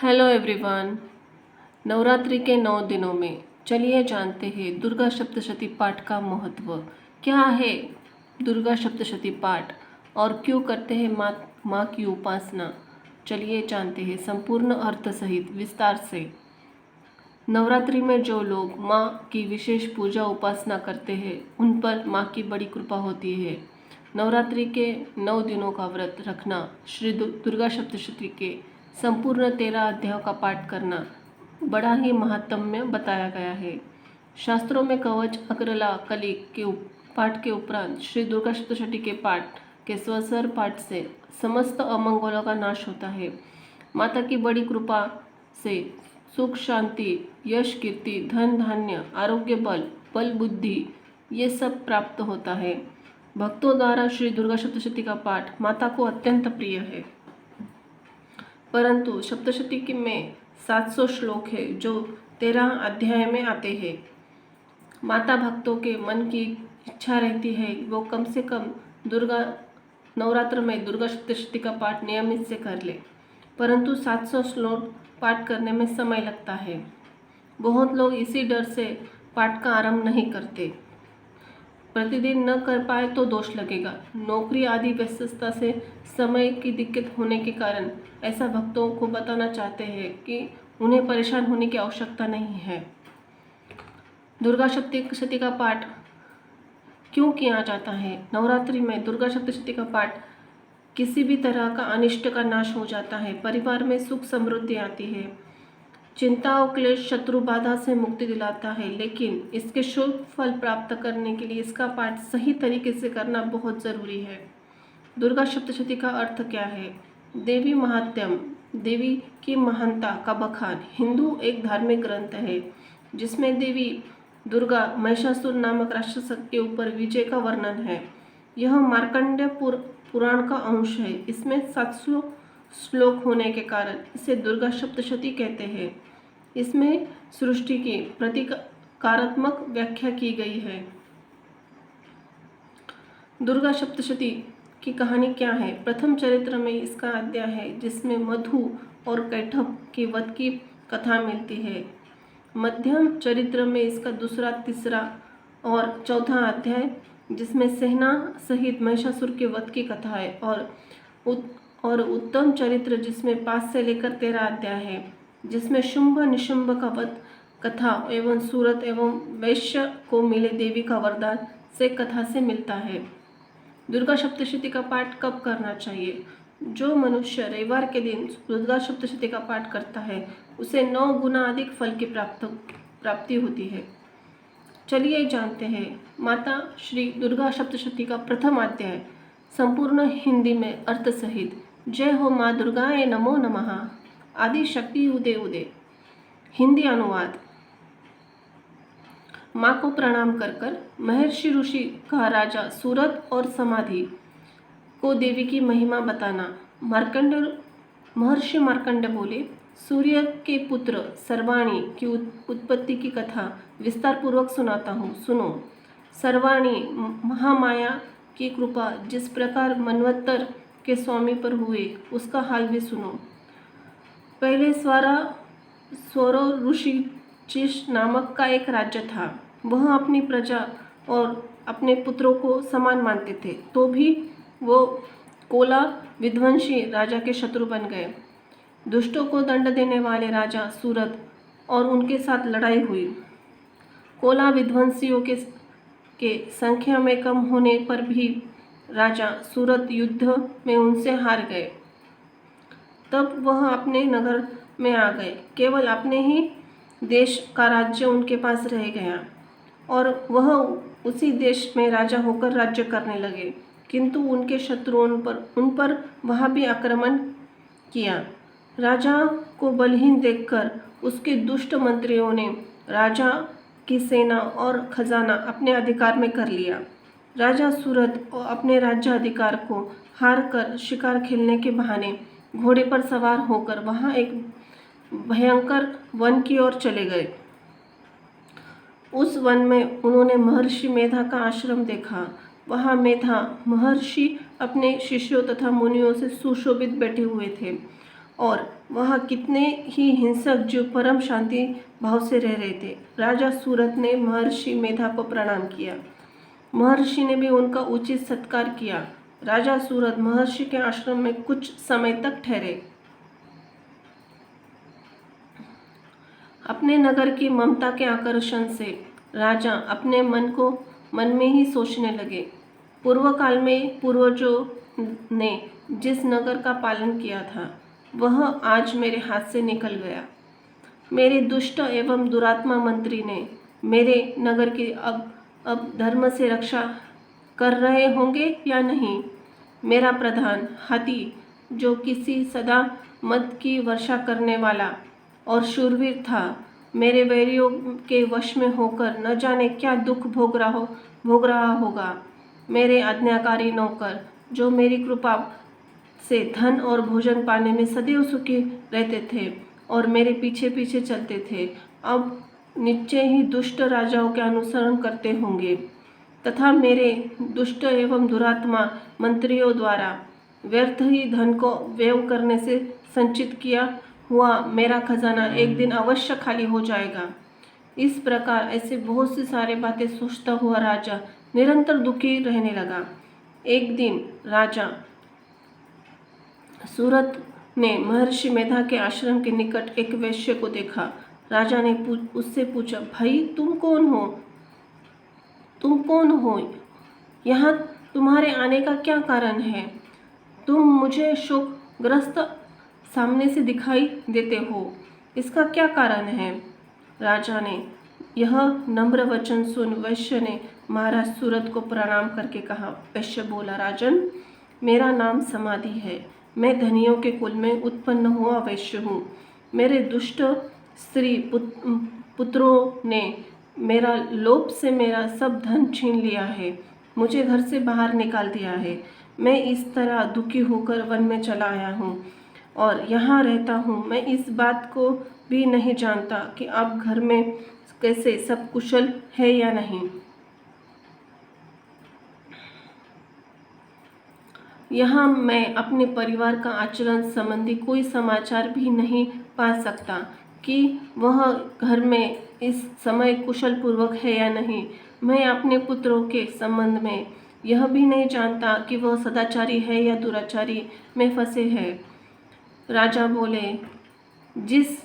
Hello everyone. Navratri के 9 दिनों में चलिए जानते हैं दुर्गा सप्तशती पाठ का महत्व। क्या है दुर्गा सप्तशती पाठ और क्यों करते हैं माँ की उपासना। चलिए जानते हैं संपूर्ण अर्थ सहित विस्तार से। नवरात्रि में जो लोग माँ की विशेष पूजा उपासना करते हैं उन पर माँ की बड़ी कृपा होती है। नवरात्रि के 9 दिनों का व्रत रखना, श्री दुर्गा सप्तशती के संपूर्ण 13 अध्यायों का पाठ करना बड़ा ही महात्म्य बताया गया है। शास्त्रों में कवच, अग्रला, कली के पाठ के उपरांत श्री दुर्गा सप्तशती के पाठ के स्वस्वर पाठ से समस्त अमंगलों का नाश होता है। माता की बड़ी कृपा से सुख, शांति, यश, कीर्ति, धन, धान्य, आरोग्य, बल बुद्धि ये सब प्राप्त होता है। भक्तों द्वारा श्री दुर्गा सप्तशती का पाठ माता को अत्यंत प्रिय है। परंतु सप्तशती में 700 श्लोक है जो 13 अध्याय में आते हैं। माता भक्तों के मन की इच्छा रहती है वो कम से कम नवरात्र में दुर्गा सप्तशती का पाठ नियमित से कर ले, परंतु 700 श्लोक पाठ करने में समय लगता है। बहुत लोग इसी डर से पाठ का आरंभ नहीं करते। प्रतिदिन न कर पाए तो दोष लगेगा। नौकरी आदि व्यस्तता से समय की दिक्कत होने के कारण ऐसा भक्तों को बताना चाहते हैं कि उन्हें परेशान होने की आवश्यकता नहीं है। दुर्गा सप्तशती का पाठ क्यों किया जाता है। नवरात्रि में दुर्गा सप्तशती का पाठ किसी भी तरह का अनिष्ट का नाश हो जाता है। परिवार में सुख समृद्धि आती है। चिंता और क्लेश, शत्रु बाधा से मुक्ति दिलाता है, लेकिन इसके शुभ फल प्राप्त करने के लिए इसका पाठ सही तरीके से करना बहुत ज़रूरी है। दुर्गा सप्तशती का अर्थ क्या है। देवी महात्म्य, देवी की महानता का बखान हिंदू एक धार्मिक ग्रंथ है जिसमें देवी दुर्गा महिषासुर नामक राक्षस के ऊपर विजय का वर्णन है। यह मार्कंडेय पुराण का अंश है। इसमें 700 श्लोक होने के कारण इसे दुर्गा सप्तशती कहते हैं। इसमें सृष्टि की प्रतीकात्मक व्याख्या की गई है। दुर्गा सप्तशती की कहानी क्या है। प्रथम चरित्र में इसका अध्याय है जिसमें मधु और कैटभ के वध की कथा मिलती है। मध्यम चरित्र में इसका दूसरा, तीसरा और चौथा अध्याय जिसमें सेना सहित महिषासुर के वध की कथा है, और उत्तम चरित्र जिसमें 5 से लेकर 13 अध्याय है जिसमें शुंभ निशुंभ का वध कथा एवं सूरत एवं वैश्य को मिले देवी का वरदान से कथा से मिलता है। दुर्गा सप्तशती का पाठ कब करना चाहिए। जो मनुष्य रविवार के दिन दुर्गा सप्तशती का पाठ करता है उसे 9 गुना अधिक फल की प्राप्ति होती है। चलिए जानते हैं माता श्री दुर्गा सप्तशती का प्रथम अध्याय संपूर्ण हिंदी में अर्थ सहित। जय हो माँ दुर्गाए नमो नमः। आदि शक्ति उदय उदय। हिंदी अनुवाद। माँ को प्रणाम कर कर महर्षि ऋषि का राजा सूरत और समाधि को देवी की महिमा बताना। महर्षि मार्कंड बोले, सूर्य के पुत्र सर्वाणी की उत्पत्ति की कथा विस्तार पूर्वक सुनाता हूँ, सुनो। सर्वाणी महामाया की कृपा जिस प्रकार मनवंतर के स्वामी पर हुए उसका हाल भी सुनो। पहले स्वरो ऋषि नामक का एक राज्य था। वह अपनी प्रजा और अपने पुत्रों को समान मानते थे, तो भी वो कोला विध्वंसी राजा के शत्रु बन गए। दुष्टों को दंड देने वाले राजा सूरत और उनके साथ लड़ाई हुई। कोला विध्वंसियों के संख्या में कम होने पर भी राजा सूरत युद्ध में उनसे हार गए। तब वह अपने नगर में आ गए। केवल अपने ही देश का राज्य उनके पास रह गया और वह उसी देश में राजा होकर राज्य करने लगे, किंतु उनके शत्रुओं उन पर वहाँ भी आक्रमण किया। राजा को बलहीन देखकर उसके दुष्ट मंत्रियों ने राजा की सेना और खजाना अपने अधिकार में कर लिया। राजा सूरत अपने राज्य अधिकार को हार कर शिकार खेलने के बहाने घोड़े पर सवार होकर वहाँ एक भयंकर वन की ओर चले गए। उस वन में उन्होंने महर्षि मेधा का आश्रम देखा। वहाँ मेधा महर्षि अपने शिष्यों तथा मुनियों से सुशोभित बैठे हुए थे और वहाँ कितने ही हिंसक जीव परम शांति भाव से रह रहे थे। राजा सूरत ने महर्षि मेधा को प्रणाम किया। महर्षि ने भी उनका उचित सत्कार किया। राजा सूरत महर्षि के आश्रम में कुछ समय तक ठहरे। अपने नगर की ममता के आकर्षण से राजा अपने मन में ही सोचने लगे। पूर्व काल में पूर्वजों ने जिस नगर का पालन किया था वह आज मेरे हाथ से निकल गया। मेरे दुष्ट एवं दुरात्मा मंत्री ने मेरे नगर की अब धर्म से रक्षा कर रहे होंगे या नहीं। मेरा प्रधान हाथी, जो किसी सदा मद की वर्षा करने वाला और शूरवीर था, मेरे वैरियों के वश में होकर न जाने क्या दुख भोग रहा होगा। मेरे आज्ञाकारी नौकर, जो मेरी कृपा से धन और भोजन पाने में सदैव सुखी रहते थे और मेरे पीछे पीछे चलते थे, अब निश्चय ही दुष्ट राजाओं के अनुसरण करते होंगे तथा मेरे दुष्ट एवं दुरात्मा मंत्रियों द्वारा व्यर्थ ही धन को व्यय करने से संचित किया हुआ मेरा खजाना एक दिन अवश्य खाली हो जाएगा। इस प्रकार ऐसे बहुत सी सारी बातें सोचता हुआ राजा निरंतर दुखी रहने लगा। एक दिन राजा सूरत ने महर्षि मेधा के आश्रम के निकट एक वैश्य को देखा। राजा ने उससे पूछा, भाई तुम कौन हो? यहाँ तुम्हारे आने का क्या कारण है? तुम मुझे शोकग्रस्त सामने से दिखाई देते हो, इसका क्या कारण है? राजा ने यह नम्र वचन सुन वैश्य ने महाराज सूरत को प्रणाम करके कहा। वैश्य बोला, राजन, मेरा नाम समाधि है। मैं धनियों के कुल में उत्पन्न हुआ वैश्य हूँ। मेरे दुष्ट स्त्री पुत्रों ने मेरा लोभ से मेरा सब धन छीन लिया है, मुझे घर से बाहर निकाल दिया है। मैं इस तरह दुखी होकर वन में चला आया हूँ और यहाँ रहता हूँ। मैं इस बात को भी नहीं जानता कि आप घर में कैसे सब कुशल है या नहीं। यहाँ मैं अपने परिवार का आचरण संबंधी कोई समाचार भी नहीं पा सकता कि वह घर में इस समय कुशल पूर्वक है या नहीं। मैं अपने पुत्रों के संबंध में यह भी नहीं जानता कि वह सदाचारी है या दुराचारी में फंसे हैं। राजा बोले, जिस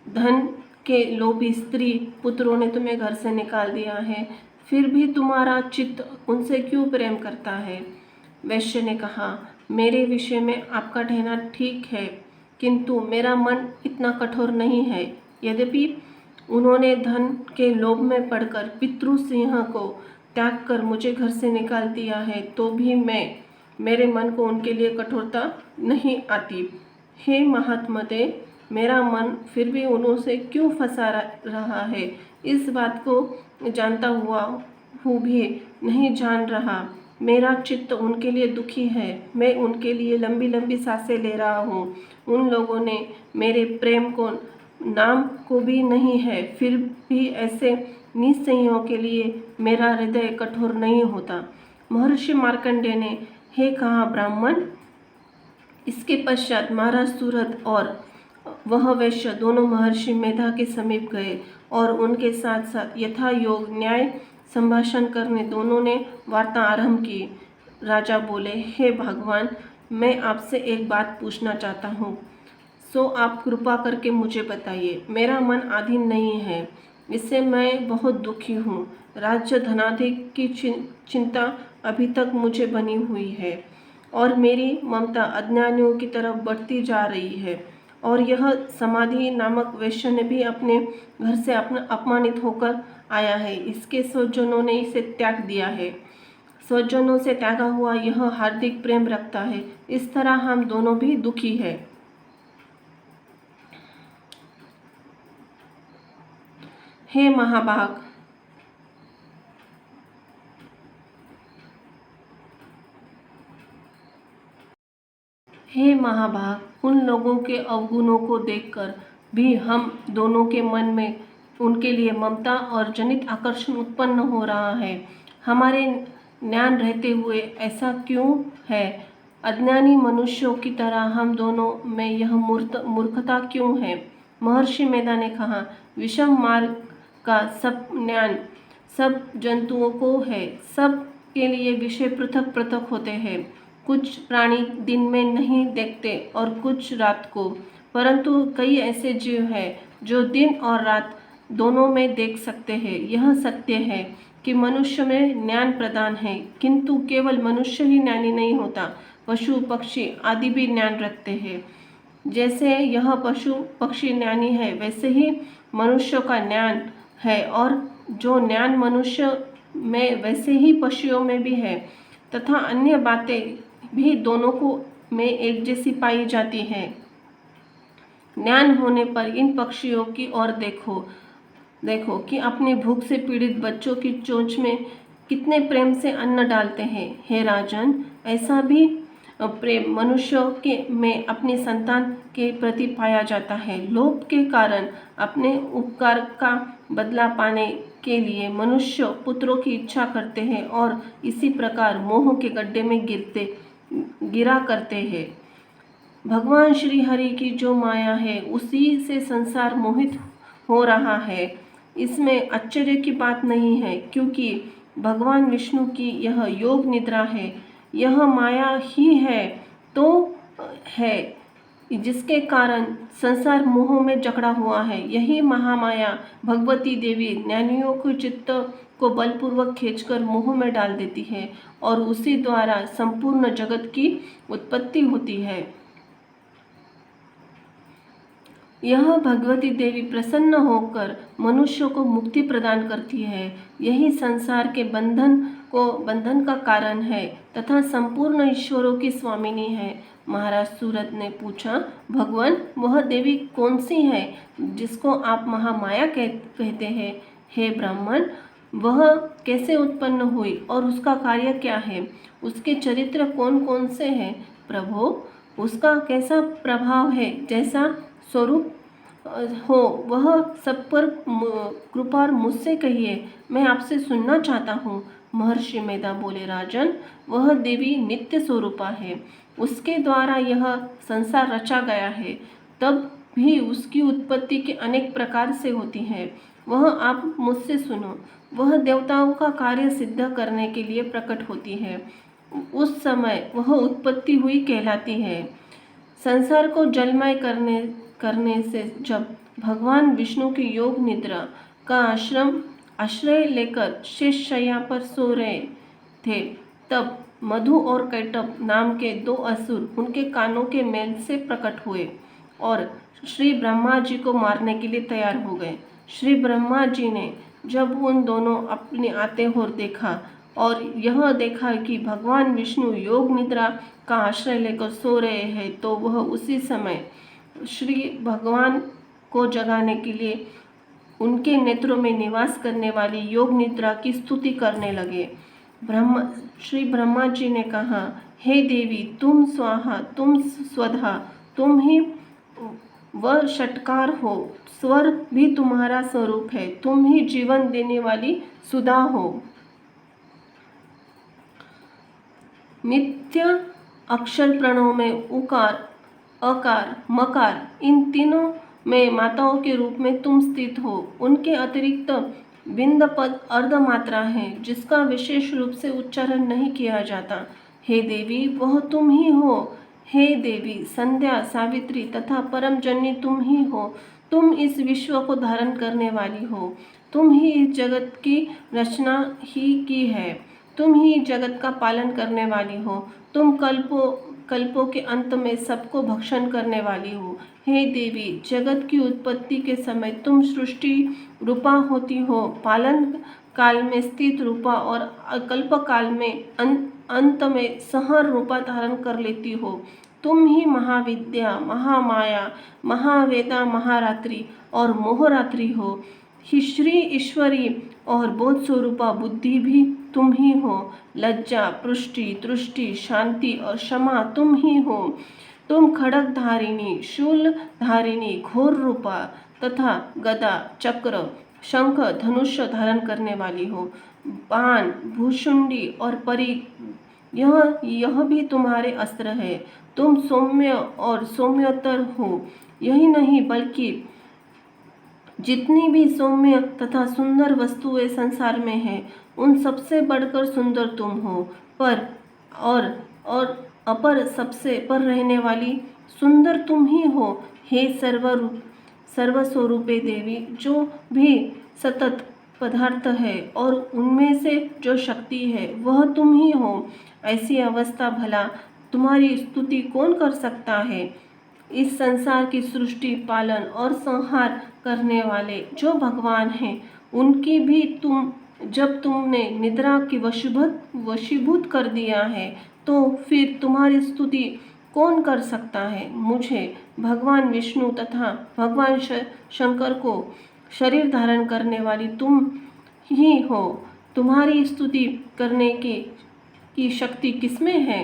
धन के लोभी स्त्री पुत्रों ने तुम्हें घर से निकाल दिया है, फिर भी तुम्हारा चित्त उनसे क्यों प्रेम करता है? वैश्य ने कहा, मेरे विषय में आपका कहना ठीक है, किंतु मेरा मन इतना कठोर नहीं है। यद्यपि उन्होंने धन के लोभ में पड़कर पितृ सिंह को त्याग कर मुझे घर से निकाल दिया है, तो भी मेरे मन को उनके लिए कठोरता नहीं आती। हे महात्मते, मेरा मन फिर भी उन्होंने क्यों फंसा रहा है, इस बात को जानता हुआ हूँ भी नहीं जान रहा। मेरा चित्त उनके लिए दुखी है। मैं उनके लिए लंबी लंबी सांसें ले रहा हूँ। उन लोगों ने मेरे प्रेम को नाम को भी नहीं है, फिर भी ऐसे निस्संयों के लिए मेरा हृदय कठोर नहीं होता। महर्षि मार्कंडेय ने, हे कहा ब्राह्मण। इसके पश्चात महाराज सूरत और वह वैश्य दोनों महर्षि मेधा के समीप गए और उनके साथ साथ यथा योग न्याय संभाषण करने दोनों ने वार्ता आरंभ की। राजा बोले, हे भगवान, मैं आपसे एक बात पूछना चाहता हूँ, सो आप कृपा करके मुझे बताइए। मेरा मन अधीन नहीं है, इससे मैं बहुत दुखी हूँ। राज्य धनाधिक की चिंता अभी तक मुझे बनी हुई है और मेरी ममता अज्ञानियों की तरफ बढ़ती जा रही है। और यह समाधि नामक वैश्य ने भी अपने घर से अपमानित होकर आया है। इसके स्वजनों ने इसे त्याग दिया है। स्वजनों से त्यागा हुआ यह हार्दिक प्रेम रखता है। इस तरह हम दोनों भी दुखी है। हे महाभाग, उन लोगों के अवगुणों को देखकर भी हम दोनों के मन में उनके लिए ममता और जनित आकर्षण उत्पन्न हो रहा है। हमारे ज्ञान रहते हुए ऐसा क्यों है? अज्ञानी मनुष्यों की तरह हम दोनों में यह मूर्खता क्यों है? महर्षि मेधा ने कहा, विषम मार्ग का सब ज्ञान सब जंतुओं को है। सब के लिए विषय पृथक पृथक होते हैं। कुछ प्राणी दिन में नहीं देखते और कुछ रात को, परंतु कई ऐसे जीव हैं जो दिन और रात दोनों में देख सकते हैं। यह सत्य है कि मनुष्य में ज्ञान प्रदान है, किंतु केवल मनुष्य ही ज्ञानी नहीं होता, पशु पक्षी आदि भी ज्ञान रखते हैं। जैसे यह पशु पक्षी ज्ञानी है, वैसे ही मनुष्य का ज्ञान है, और जो ज्ञान मनुष्य में वैसे ही पशुओं में भी है, तथा अन्य बातें भी दोनों को में एक जैसी पाई जाती हैं। ज्ञान होने पर इन पक्षियों की ओर देखो कि अपनी भूख से पीड़ित बच्चों की चोंच में कितने प्रेम से अन्न डालते हैं। हे राजन, ऐसा भी प्रेम मनुष्यों के में अपनी संतान के प्रति पाया जाता है। लोभ के कारण अपने उपकार का बदला पाने के लिए मनुष्य पुत्रों की इच्छा करते हैं और इसी प्रकार मोह के गड्ढे में गिरा करते हैं। भगवान श्री हरि की जो माया है, उसी से संसार मोहित हो रहा है। इसमें आश्चर्य की बात नहीं है, क्योंकि भगवान विष्णु की यह योग निद्रा है। यह माया ही है तो है जिसके कारण संसार मोह में जकड़ा हुआ है। यही महामाया भगवती देवी ज्ञानियों के चित्त को बलपूर्वक खींचकर मोह में डाल देती है और उसी द्वारा संपूर्ण जगत की उत्पत्ति होती है। यह भगवती देवी प्रसन्न होकर मनुष्य को मुक्ति प्रदान करती है। यही संसार के बंधन का कारण है तथा संपूर्ण ईश्वरों की स्वामिनी है। महाराज सूरत ने पूछा, भगवान, वह देवी कौन सी है जिसको आप महामाया कहते हैं? हे ब्राह्मण, वह कैसे उत्पन्न हुई और उसका कार्य क्या है? उसके चरित्र कौन कौन से हैं? प्रभो, उसका कैसा प्रभाव है, जैसा स्वरूप हो, वह सब पर कृपा मुझसे कहिए, मैं आपसे सुनना चाहता हूँ। महर्षि मेधा बोले, राजन, वह देवी नित्य स्वरूपा है। उसके द्वारा यह संसार रचा गया है। तब भी उसकी उत्पत्ति के अनेक प्रकार से होती है। वह आप मुझसे सुनो। वह देवताओं का कार्य सिद्ध करने के लिए प्रकट होती है। उस समय वह उत्पत्ति हुई कहलाती है। संसार को जलमय करने से जब भगवान विष्णु की योग निद्रा का आश्रय लेकर शेष शैया पर सो रहे थे, तब मधु और कैटभ नाम के दो असुर उनके कानों के मेल से प्रकट हुए और श्री ब्रह्मा जी को मारने के लिए तैयार हो गए। श्री ब्रह्मा जी ने जब उन दोनों अपने आते हुए देखा और यह देखा कि भगवान विष्णु योग निद्रा का आश्रय लेकर सो रहे हैं, तो वह उसी समय श्री भगवान को जगाने के लिए उनके नेत्रों में निवास करने वाली योग निद्रा की स्तुति करने लगे। श्री ब्रह्मा जी ने कहा, हे देवी, तुम स्वाहा, तुम स्वधा, तुम ही वह षटकार हो, स्वर भी तुम्हारा स्वरूप है, तुम ही जीवन देने वाली सुधा हो। नित्य अक्षर प्रणव में उकार, अकार, मकार, इन तीनों में माताओं के रूप में तुम स्थित हो। उनके अतिरिक्त बिंद पद अर्धमात्रा है, जिसका विशेष रूप से उच्चारण नहीं किया जाता। हे देवी, वह तुम ही हो। हे देवी, संध्या, सावित्री तथा परम जननी तुम ही हो। तुम इस विश्व को धारण करने वाली हो। तुम ही इस जगत की रचना ही की है। तुम ही जगत का पालन करने वाली हो। तुम कल्पों के अंत में सबको भक्षण करने वाली हो। हे देवी, जगत की उत्पत्ति के समय तुम सृष्टि रूपा होती हो, पालन काल में स्थित रूपा और कल्प काल में अंत में संहार रूपा धारण कर लेती हो। तुम ही महाविद्या, महामाया, महावेदा, महारात्रि और मोहरात्रि हो। ही श्री ईश्वरी और बोध स्वरूपा बुद्धि भी तुम ही हो। लज्जा, पुष्टि, तुष्टि, शांति और क्षमा तुम ही हो। तुम खड़ग धारिणी, शूल धारिणी, घोर रूपा तथा गदा, चक्र, शंख, धनुष धारण करने वाली हो। बाण, भूषुंडी और यह भी तुम्हारे अस्त्र है। तुम सौम्य और सौम्यतर हो। यही नहीं बल्कि जितनी भी सौम्य तथा सुंदर वस्तुएं संसार में है, उन सबसे बढ़कर सुंदर तुम हो। पर और अपर सबसे पर रहने वाली सुंदर तुम ही हो। हे सर्वस्वरूपे देवी, जो भी सतत पदार्थ है और उनमें से जो शक्ति है वह तुम ही हो। ऐसी अवस्था भला तुम्हारी स्तुति कौन कर सकता है। इस संसार की सृष्टि, पालन और संहार करने वाले जो भगवान हैं, उनकी भी जब तुमने निद्रा की वशीभूत कर दिया है, तो फिर तुम्हारी स्तुति कौन कर सकता है। मुझे भगवान विष्णु तथा भगवान शंकर को शरीर धारण करने वाली तुम ही हो। तुम्हारी स्तुति करने की शक्ति किसमें है।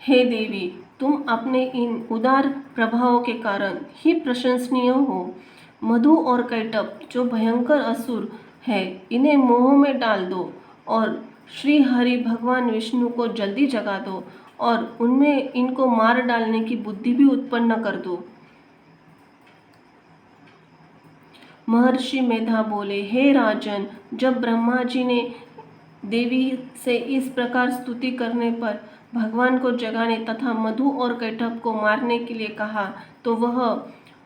हे देवी, तुम अपने इन उदार प्रभावों के कारण ही प्रशंसनीय हो। मधु और कैटभ जो भयंकर असुर है, इन्हें मोह में डाल दो और श्री हरि भगवान विष्णु को जल्दी जगा दो और उनमें इनको मार डालने की बुद्धि भी उत्पन्न कर दो। महर्षि मेधा बोले, हे राजन, जब ब्रह्मा जी ने देवी से इस प्रकार स्तुति करने पर भगवान को जगाने तथा मधु और कैटभ को मारने के लिए कहा, तो वह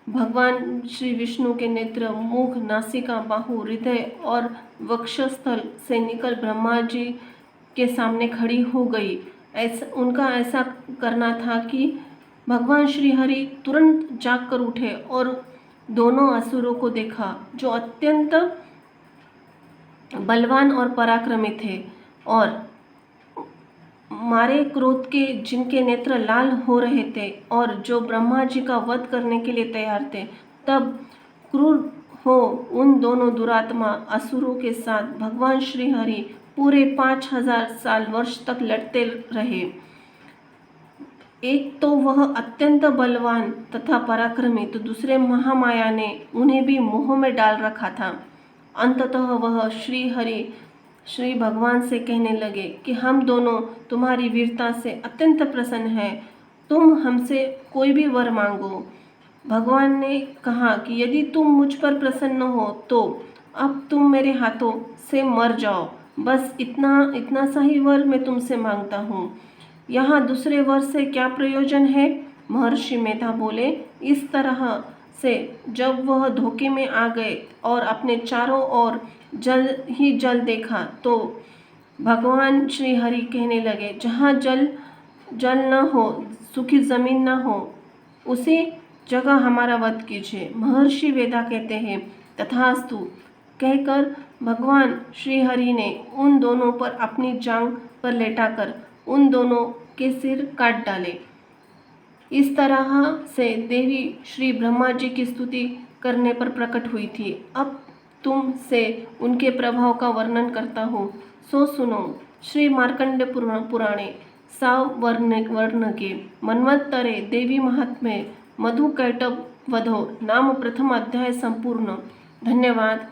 भगवान श्री विष्णु के नेत्र, मुख, नासिका, बाहु, हृदय और वक्षस्थल से निकल ब्रह्मा जी के सामने खड़ी हो गई। उनका ऐसा करना था कि भगवान श्री हरि तुरंत जाग कर उठे और दोनों असुरों को देखा, जो अत्यंत बलवान और पराक्रमी थे और मारे क्रोध के जिनके नेत्र लाल हो रहे थे और जो ब्रह्मा जी का वध करने के लिए तैयार थे। तब क्रूर हो उन दोनों दुरात्मा असुरों के साथ भगवान श्री हरि पूरे 5000 साल वर्ष तक लड़ते रहे। एक तो वह अत्यंत बलवान तथा पराक्रमी, तो दूसरे महामाया ने उन्हें भी मोह में डाल रखा था। अंततः वह श्री भगवान से कहने लगे कि हम दोनों तुम्हारी वीरता से अत्यंत प्रसन्न हैं, तुम हमसे कोई भी वर मांगो। भगवान ने कहा कि यदि तुम मुझ पर प्रसन्न हो तो अब तुम मेरे हाथों से मर जाओ। बस इतना सा ही वर मैं तुमसे मांगता हूँ। यहाँ दूसरे वर से क्या प्रयोजन है। महर्षि मेधा बोले, इस तरह से जब वह धोखे में आ गए और अपने चारों ओर जल ही जल देखा, तो भगवान श्री हरि कहने लगे, जहाँ जल न हो, सूखी जमीन न हो, उसी जगह हमारा वध कीजिए। महर्षि वेदा कहते हैं, तथास्तु कहकर भगवान श्री हरि ने उन दोनों पर अपनी जांघ पर लेटाकर उन दोनों के सिर काट डाले। इस तरह से देवी श्री ब्रह्मा जी की स्तुति करने पर प्रकट हुई थी। अब तुम से उनके प्रभाव का वर्णन करता हूँ, सो सुनो। श्री मार्कंड पुराणे सावर्ण के मन्वंतरे देवी महात्म्य मधु कैटभ वधो नाम प्रथम अध्याय संपूर्ण। धन्यवाद।